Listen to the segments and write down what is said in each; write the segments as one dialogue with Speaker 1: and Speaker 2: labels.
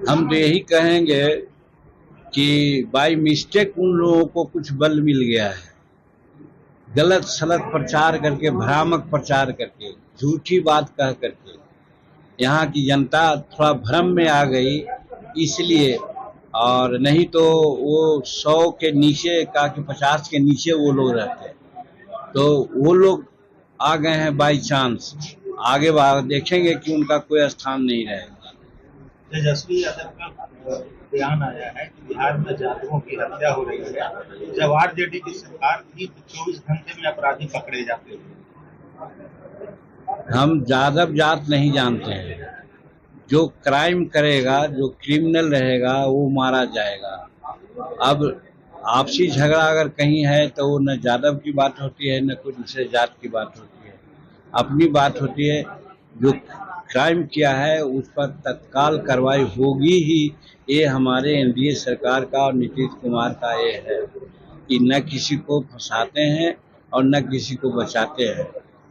Speaker 1: हम तो यही कहेंगे कि बाय मिस्टेक उन लोगों को कुछ बल मिल गया है। गलत सलत प्रचार करके, भ्रामक प्रचार करके, झूठी बात कह करके यहाँ की जनता थोड़ा भ्रम में आ गई, इसलिए। और नहीं तो वो 100 के नीचे का कि 50 के नीचे वो लोग रहते, तो वो लोग आ गए हैं बाई चांस। आगे देखेंगे कि उनका कोई स्थान नहीं रहेगा।
Speaker 2: तेजस्वी यादव का बयान आया है कि बिहार में जाटों की हत्या हो रही है। जब आरजेडी की सरकार थी तो 24 घंटे में अपराधी पकड़े जाते थे।
Speaker 1: हम यादव जात नहीं जानते हैं। जो क्राइम करेगा, जो क्रिमिनल रहेगा, वो मारा जाएगा। अब आपसी झगड़ा अगर कहीं है तो वो न यादव की बात होती है, न कोई दूसरे जात की बात होती है। अपनी बात होती है। जो क्राइम किया है उस पर तत्काल कार्रवाई होगी ही। ये हमारे एनडीए सरकार का और नीतीश कुमार का ये है कि न किसी को फंसाते हैं और न किसी को बचाते हैं।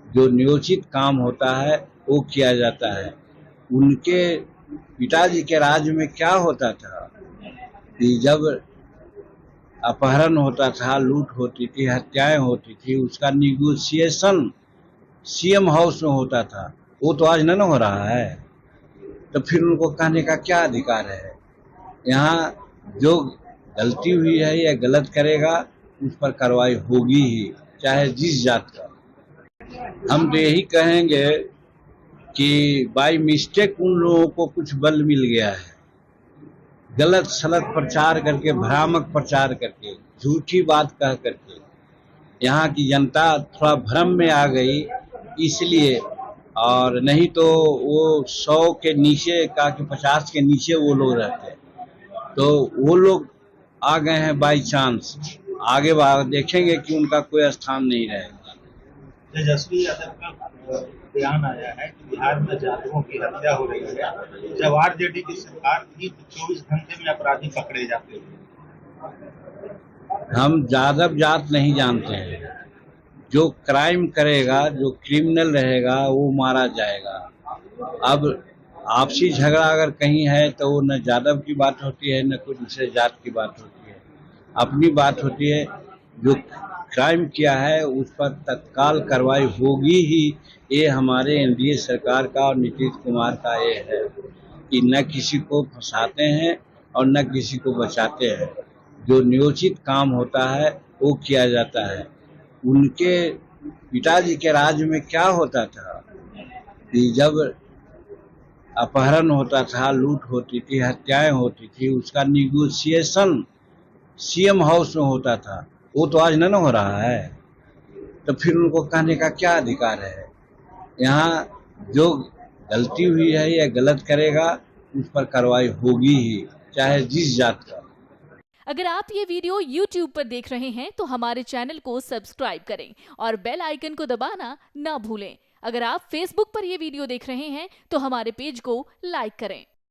Speaker 1: जो नियोजित काम होता है वो किया जाता है। उनके पिताजी के राज में क्या होता था कि जब अपहरण होता था, लूट होती थी, हत्याएं होती थी, उसका निगोशिएशन सीएम हाउस में होता था। वो तो आज न हो रहा है, तो फिर उनको कहने का क्या अधिकार है? यहाँ जो गलती हुई है या गलत करेगा उस पर कार्रवाई होगी ही, चाहे जिस जात का। हम तो यही कहेंगे कि बाय मिस्टेक उन लोगों को कुछ बल मिल गया है। गलत सलत प्रचार करके, भ्रामक प्रचार करके, झूठी बात कह करके यहाँ की जनता थोड़ा भ्रम में आ गई, इसलिए। और नहीं तो वो 100 के नीचे का कि 50 के नीचे वो लोग रहते, तो वो लोग आ गए हैं बाई चांस। आगे देखेंगे कि उनका कोई स्थान नहीं रहेगा।
Speaker 2: तेजस्वी यादव का बयान आया है कि बिहार में जाटों की हत्या हो रही है। जब आरजेडी की सरकार थी तो 24 घंटे में अपराधी पकड़े जाते थे।
Speaker 1: हम यादव जात नहीं जानते हैं। जो क्राइम करेगा, जो क्रिमिनल रहेगा, वो मारा जाएगा। अब आपसी झगड़ा अगर कहीं है तो वो न यादव की बात होती है, न कोई दूसरे जात की बात होती है। अपनी बात होती है। जो क्राइम किया है उस पर तत्काल कार्रवाई होगी ही। ये हमारे एनडीए सरकार का और नीतीश कुमार का ये है कि न किसी को फंसाते हैं और न किसी को बचाते हैं। जो नियोजित काम होता है वो किया जाता है। उनके पिताजी के राज में क्या होता था कि जब अपहरण होता था, लूट होती थी, हत्याएं होती थी, उसका निगोशिएशन सीएम हाउस में होता था। वो तो आज न हो रहा है, तो फिर उनको कहने का क्या अधिकार है? यहाँ जो गलती हुई है या गलत करेगा उस पर कार्रवाई होगी ही, चाहे जिस जात का।
Speaker 3: अगर आप ये वीडियो YouTube पर देख रहे हैं तो हमारे चैनल को सब्सक्राइब करें और बेल आइकन को दबाना ना भूलें। अगर आप Facebook पर ये वीडियो देख रहे हैं तो हमारे पेज को लाइक करें।